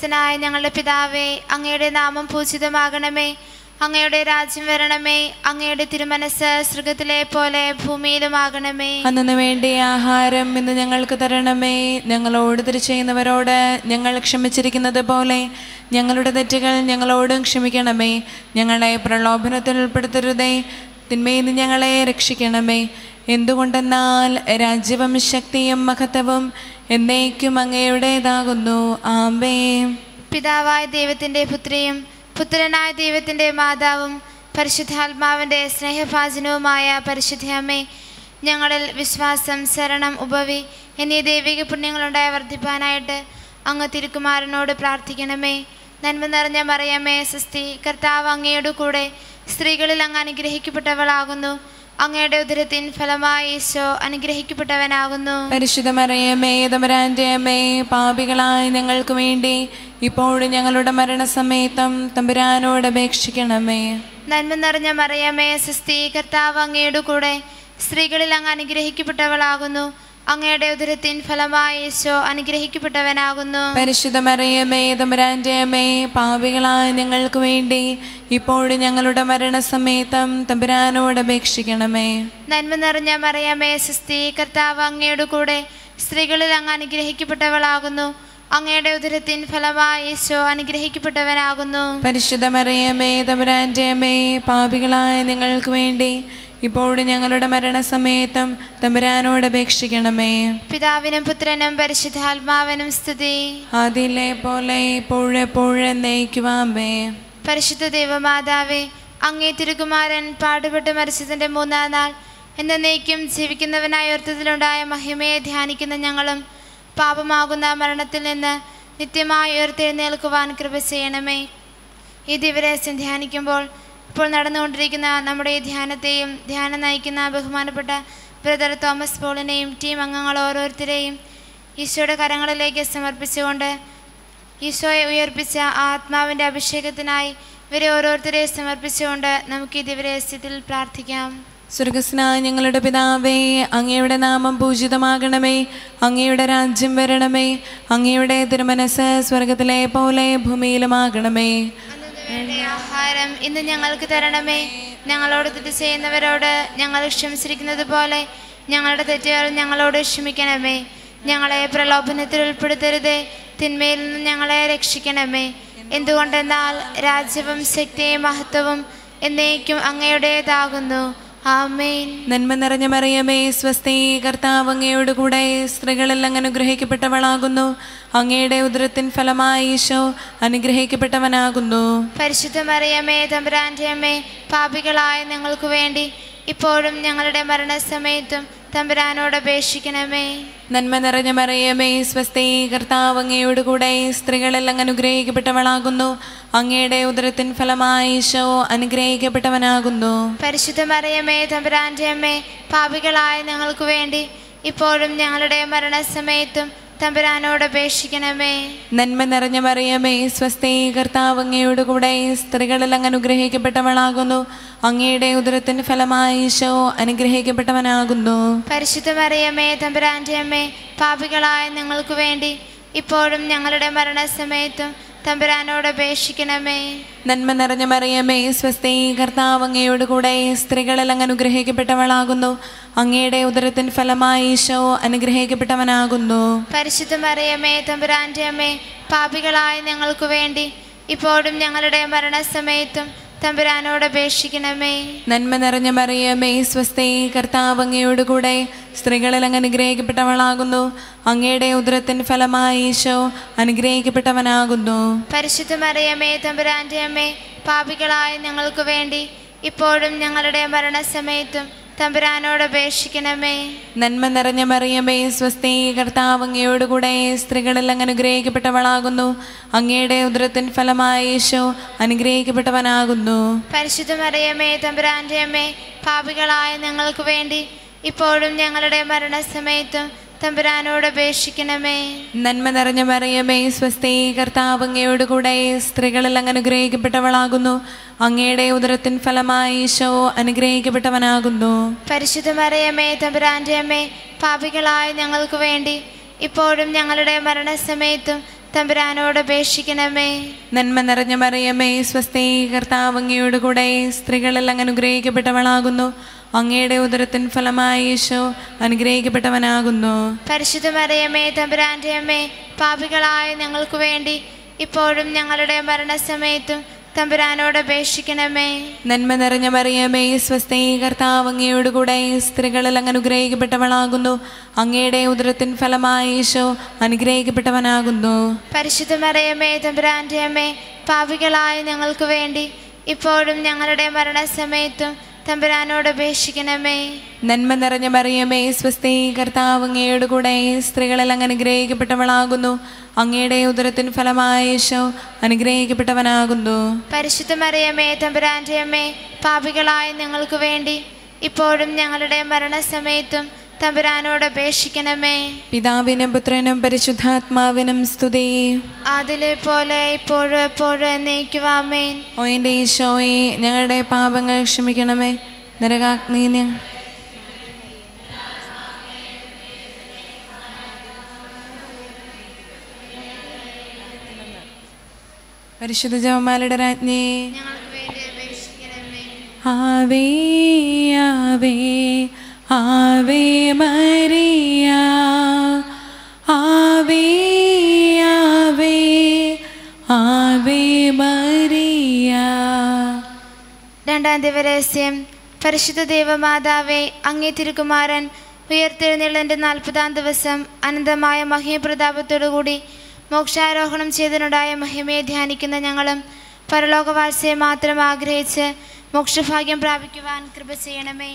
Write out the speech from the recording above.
സ്വർഗസ്ഥനായ ഞങ്ങളുടെ പിതാവേ, അങ്ങയുടെ നാമം പൂജിതമാകണമേ. അങ്ങയുടെ രാജ്യം വരണമേ. അങ്ങയുടെ തിരുമനസ് സ്വർഗത്തിലെ പോലെ ഭൂമിയിലുമാകണമേ. അന്നു വേണ്ട ആഹാരം ഇന്ന് ഞങ്ങൾക്ക് തരണമേ. ഞങ്ങളോട് തെറ്റ് ചെയ്യുന്നവരോട് ഞങ്ങൾ ക്ഷമിച്ചിരിക്കുന്നത് പോലെ ഞങ്ങളുടെ തെറ്റുകൾ ഞങ്ങളോടും ക്ഷമിക്കണമേ. ഞങ്ങളെ പ്രലോഭനത്തിൽ ഉൾപ്പെടുത്തരുതേ, തിന്മയിൽ നിന്ന് ഞങ്ങളെ രക്ഷിക്കണമേ. എന്തുകൊണ്ടെന്നാൽ രാജ്യവും ശക്തിയും മഹത്വവും എന്നേക്കും അങ്ങയുടേതാകുന്നു. ആമേൻ. പിതാവായ ദൈവത്തിൻ്റെ പുത്രിയും പുത്രനായ ദൈവത്തിൻ്റെ മാതാവും പരിശുദ്ധാത്മാവിൻ്റെ സ്നേഹഭാജനവുമായ പരിശുദ്ധ അമ്മേ, ഞങ്ങളിൽ വിശ്വാസം, ശരണം, ഉപവി എന്നീ ദൈവിക പുണ്യങ്ങളുണ്ടായ വർദ്ധിപ്പാനായിട്ട് അങ്ങ് തിരുക്കുമാരനോട് പ്രാർത്ഥിക്കണമേ. നന്മ നിറഞ്ഞ മറിയമേ, സ്വസ്തി, കർത്താവ് അങ്ങയുടെ കൂടെ സ്ത്രീകളിൽ അങ്ങ് അനുഗ്രഹിക്കപ്പെട്ടവളാകുന്നു. അങ്ങയുടെ ഉദരത്തിൻ ഫലമായി ഈശോ അനുഗ്രഹിക്കപ്പെട്ടവനാകുന്നു. പരിശുദ്ധ മറിയമേ, തമ്പുരാന്റെ അമ്മേ, പാപികളായ ഞങ്ങൾക്ക് വേണ്ടി ഇപ്പോഴും ഞങ്ങളുടെ മരണസമയത്തും തമ്പുരാനോട് അപേക്ഷിക്കണമേ. നന്മ നിറഞ്ഞ മറിയമേ, സ്വസ്തി, കർത്താവ് അങ്ങയുടെ കൂടെ സ്ത്രീകളിൽ അങ്ങ് അനുഗ്രഹിക്കപ്പെട്ടവളാകുന്നു. അങ്ങയുടെ ഉദരത്തിൻ ഫലമായി ഈശോ അനുഗ്രഹിക്കപ്പെട്ടവനാകുന്നു. പരിശുദ്ധ മറിയമേ, തമ്പുരാന്റെ അമ്മേ, പാപികളായ ഞങ്ങൾക്ക് വേണ്ടി ഇപ്പോഴും ഞങ്ങളുടെ മരണസമയത്തും തമ്പുരാനോട് അപേക്ഷിക്കണമേ. നന്മ നിറഞ്ഞ മറിയമേ, സ്വസ്തി, കർത്താവ് അങ്ങയുടെ കൂടെ സ്ത്രീകളിൽ അങ്ങ് അനുഗ്രഹിക്കപ്പെട്ടവളാകുന്നു. അങ്ങയുടെ ഉദരത്തിൻ ഫലമായി ഈശോ അനുഗ്രഹിക്കപ്പെട്ടവനാകുന്നു. പരിശുദ്ധ മറിയമേ, തമ്പുരാന്റെ അമ്മേ, പാപികളായ ഞങ്ങൾക്ക് വേണ്ടി ഇപ്പോഴും ഞങ്ങളുടെ മരണസമയത്തും തമ്പുരാനോട് അപേക്ഷിക്കണമേ. പിതാവിനും പുത്രനും പരിശുദ്ധാത്മാവിനും സ്തുതി. അതിലെ പോലെ ഇപ്പോഴെപ്പോഴും എന്നേക്കുവാമേ. പരിശുദ്ധ ദൈവമാതാവേ, അങ്ങേ തിരുകുമാരൻ പാടുപെട്ട് മരിച്ചതിൻ്റെ 3-ാം നാൾ എന്നേക്കും ജീവിക്കുന്നവനായ ഉയർത്തത്തിലുണ്ടായ മഹിമയെ ധ്യാനിക്കുന്ന ഞങ്ങളും പാപമാകുന്ന മരണത്തിൽ നിന്ന് നിത്യമായി ഉയർത്തെഴുന്നേൽക്കുവാൻ കൃപ ചെയ്യണമേ. ഈ ദിവരഹസ്യം ധ്യാനിക്കുമ്പോൾ ഇപ്പോൾ നടന്നുകൊണ്ടിരിക്കുന്ന നമ്മുടെ ഈ ധ്യാനത്തെയും ധ്യാനം നയിക്കുന്ന ബഹുമാനപ്പെട്ട ബ്രദർ തോമസ് പോളിനെയും ടീം അംഗങ്ങൾ ഓരോരുത്തരെയും ഈശോയുടെ കരങ്ങളിലേക്ക് സമർപ്പിച്ചുകൊണ്ട് ഈശോയെ ഉയർപ്പിച്ച ആത്മാവിൻ്റെ അഭിഷേകത്തിനായി ഇവരെ ഓരോരുത്തരെയും സമർപ്പിച്ചുകൊണ്ട് നമുക്ക് ഈ ദിവരഹസ്യത്തിൽ പ്രാർത്ഥിക്കാം. സ്വർഗസ്നായ ഞങ്ങളുടെ പിതാവേ, അങ്ങയുടെ നാമം പൂജിതമാകണമേ. അങ്ങയുടെ രാജ്യം വരണമേ. അങ്ങയുടെ തിരുമനസ് സ്വർഗത്തിലെ പോലെ ഭൂമിയിലുമാകണമേ. ആഹാരം ഇന്ന് ഞങ്ങൾക്ക് തരണമേ. ഞങ്ങളോട് തെറ്റ് ചെയ്യുന്നവരോട് ഞങ്ങൾ ക്ഷമിച്ചിരിക്കുന്നത് പോലെ ഞങ്ങളുടെ തെറ്റുകൾ ഞങ്ങളോട് ക്ഷമിക്കണമേ. ഞങ്ങളെ പ്രലോഭനത്തിൽ ഉൾപ്പെടുത്തരുതേ, തിന്മയിൽ നിന്ന് ഞങ്ങളെ രക്ഷിക്കണമേ. എന്തുകൊണ്ടെന്നാൽ രാജ്യവും ശക്തിയും മഹത്വവും എന്നേക്കും അങ്ങയുടേതാകുന്നു. ആമേൻ. നന്മ നിറഞ്ഞ മറിയമേ, സ്വസ്തി, കർത്താവ് അങ്ങയോട് കൂടെ സ്ത്രീകളിൽ അങ്ങ് അനുഗ്രഹിക്കപ്പെട്ടവളാകുന്നു. അങ്ങയുടെ ഉദരത്തിൻ ഫലമായി ഈശോ അനുഗ്രഹിക്കപ്പെട്ടവനാകുന്നു. പരിശുദ്ധ മറിയമേ, തമ്പുരാന്റെ അമ്മേ, പാപികളായ ഞങ്ങൾക്ക് വേണ്ടി ഇപ്പോഴും ഞങ്ങളുടെ മരണസമയത്തും തമ്പുരാനോട് അപേക്ഷിക്കണമേ. നന്മ നിറഞ്ഞ മറിയമേ, സ്വസ്തി, കർത്താവ് അങ്ങയോട് കൂടെ സ്ത്രീകളിൽ അങ്ങ് അനുഗ്രഹിക്കപ്പെട്ടവളാകുന്നു. അങ്ങയുടെ ഉദരത്തിൻ ഫലമായി ഈശോ അനുഗ്രഹിക്കപ്പെട്ടവനാകുന്നു. പരിശുദ്ധ മറിയമേ, തമ്പുരാന്റെ അമ്മേ, പാപികളായ ഞങ്ങൾക്ക് വേണ്ടി ഇപ്പോഴും ഞങ്ങളുടെ മരണസമയത്തും തമ്പുരാനോട് അപേക്ഷിക്കണമേ. നന്മ നിറഞ്ഞ മറിയമേ, സ്വസ്തി, കർത്താവ് അങ്ങയോട് കൂടെ സ്ത്രീകളിൽ അങ്ങ് അനുഗ്രഹിക്കപ്പെട്ടവളാകുന്നു. അങ്ങയുടെ ഉദരത്തിൻ ഫലമായി ഈശോ അനുഗ്രഹിക്കപ്പെട്ടവനാകുന്നു. പരിശുദ്ധ മറിയമേ, തമ്പുരാന്റെ അമ്മേ, പാപികളായ ഞങ്ങൾക്ക് വേണ്ടി ഇപ്പോഴും ഞങ്ങളുടെ മരണസമയത്തും തമ്പുരാനോട് അപേക്ഷിക്കണമേ. നന്മ നിറഞ്ഞ മറിയമേ, സ്വസ്തി, കർത്താവ് അങ്ങയോട് കൂടെ സ്ത്രീകളിൽ അങ്ങ് അനുഗ്രഹിക്കപ്പെട്ടവളാകുന്നു. അങ്ങയുടെ ഉദരത്തിൻ ഫലമായി ഈശോ അനുഗ്രഹിക്കപ്പെട്ടവനാകുന്നു. പരിശുദ്ധ മറിയമേ, തമ്പുരാന്റെ അമ്മേ, പാപികളായ ഞങ്ങൾക്ക് വേണ്ടി ഇപ്പോഴും ഞങ്ങളുടെ മരണസമയത്തും തമ്പുരാനോട് അപേക്ഷിക്കണമേ. നന്മ നിറഞ്ഞ മറിയമേ, സ്വസ്തി, കർത്താവ് അങ്ങയോട് കൂടെ സ്ത്രീകളിൽ അങ്ങ് അനുഗ്രഹിക്കപ്പെട്ടവളാകുന്നു. അങ്ങയുടെ ഉദരത്തിൻ ഫലമായി ഈശോ അനുഗ്രഹിക്കപ്പെട്ടവനാകുന്നു. പരിശുദ്ധ മറിയമേ, തമ്പുരാന്റെ അമ്മേ, പാപികളായ ഞങ്ങൾക്ക് വേണ്ടി ഇപ്പോഴും ഞങ്ങളുടെ മരണസമയത്തും തമ്പുരാനോട് അപേക്ഷിക്കണമേ. നന്മ നിറഞ്ഞ മറിയമേ, സ്വസ്തി, കർത്താവ് അങ്ങയോട് കൂടെ സ്ത്രീകളിൽ അങ്ങ് അനുഗ്രഹിക്കപ്പെട്ടവളാകുന്നു. അങ്ങയുടെ ഉദരത്തിൻ ഫലമായി ഈശോ അനുഗ്രഹിക്കപ്പെട്ടവനാകുന്നു. പരിശുദ്ധ മറിയമേ, തമ്പുരാന്റെ അമ്മേ, പാപികളായ ഞങ്ങൾക്ക് വേണ്ടി ഇപ്പോഴും ഞങ്ങളുടെ മരണസമയത്തും തമ്പുരാനോട് അപേക്ഷിക്കണമേ. നന്മ നിറഞ്ഞ മറിയമേ, സ്വസ്തി, കർത്താവ് അങ്ങയോട് കൂടെ സ്ത്രീകളിൽ അങ്ങ് അനുഗ്രഹിക്കപ്പെട്ടവളാകുന്നു. അങ്ങയുടെ ഉദരത്തിൻ ഫലമായി ഈശോ അനുഗ്രഹിക്കപ്പെട്ടവനാകുന്നു. പരിശുദ്ധ മറിയമേ, തമ്പുരാന്റെ അമ്മേ, പാപികളായ ഞങ്ങൾക്ക് വേണ്ടി ഇപ്പോഴും ഞങ്ങളുടെ മരണസമയത്തും തമ്പുരാനോട് അപേക്ഷിക്കണമേ. നന്മ നിറഞ്ഞ മറിയമേ സ്വസ്തി, കർത്താവ് അങ്ങയോട് കൂടെ സ്ത്രീകളിൽ അങ്ങ് അനുഗ്രഹിക്കപ്പെട്ടവളാകുന്നു. അങ്ങയുടെ ഉദരത്തിൻ ഫലമായി യേശു അനുഗ്രഹിക്കപ്പെട്ടവനാകുന്നു. പരിശുദ്ധ മറിയമേ തമ്പുരാന്റെ അമ്മേ, പാപികളായ ഞങ്ങൾക്ക് വേണ്ടി ഇപ്പോഴും ഞങ്ങളുടെ മരണസമയത്തും തമ്പുരാനോട് അപേക്ഷിക്കണമേ. നന്മ നിറഞ്ഞ മറിയമേ സ്വസ്തി, കർത്താവ് അങ്ങയോട് കൂടെ സ്ത്രീകളിൽ അങ്ങ് അനുഗ്രഹിക്കപ്പെട്ടവളാകുന്നു. അങ്ങയുടെ ഉദരത്തിൻ ഫലമായി യേശു അനുഗ്രഹിക്കപ്പെട്ടവനാകുന്നു. പരിശുദ്ധ മറിയമേ തമ്പുരാന്റെ അമ്മേ, പാപികളായ ഞങ്ങൾക്ക് വേണ്ടി ഇപ്പോഴും ഞങ്ങളുടെ മരണസമയത്തും തമ്പുരാനോട് അപേക്ഷിക്കണമേ. നന്മ നിറഞ്ഞ മറിയമേ സ്വസ്തി, കർത്താവ് അങ്ങയോട് കൂടെ സ്ത്രീകളിൽ അങ്ങ് അനുഗ്രഹിക്കപ്പെട്ടവളാകുന്നു. അങ്ങയുടെ ഉദരത്തിൻ ഫലമായി യേശു അനുഗ്രഹിക്കപ്പെട്ടവനാകുന്നു. പരിശുദ്ധ മറിയമേ തമ്പുരാന്റെ അമ്മേ, പാപികളായ ഞങ്ങൾക്ക് വേണ്ടി ഇപ്പോഴും ഞങ്ങളുടെ മരണസമയത്തും തമ്പുരാനോട് അപേക്ഷിക്കണമേ. പിതാവിനും പുത്രനും പരിശുദ്ധാത്മാവിനും സ്തുതി. അതിലെ പോലെ ഇപ്പോഴും എപ്പോഴും എന്നേക്കും ആമേൻ. ഓ എൻ്റെ ഈശോയെ, ഞങ്ങളുടെ പാപങ്ങൾ ക്ഷമിക്കണമേ. നരകാഗ്നി പരിശുദ്ധ ജപമാലയുടെ രാജ്ഞി, ഞങ്ങൾക്ക് വേണ്ടി അപേക്ഷിക്കണമേ. ആവേ ആവേ ആവേ മരിയ, ആവേ ആവേ ആവേ മരിയ. രണ്ടാം ദിവരഹസ്യം. പരിശുദ്ധ ദൈവമാതാവേ, അങ്ങേ തിരുകുമാരൻ ഉയർത്തെഴുന്നേൽപ്പിന്റെ 40-ാം ദിവസം അനന്തമായ മഹിമപ്രതാപത്തോടുകൂടി മോക്ഷാരോഹണം ചെയ്തതിനുണ്ടായ മഹിമയെ ധ്യാനിക്കുന്ന ഞങ്ങളും പരലോകവാഴ്ചയെ മാത്രം ആഗ്രഹിച്ച് മോക്ഷഭാഗ്യം പ്രാപിക്കുവാൻ കൃപ ചെയ്യണമേ.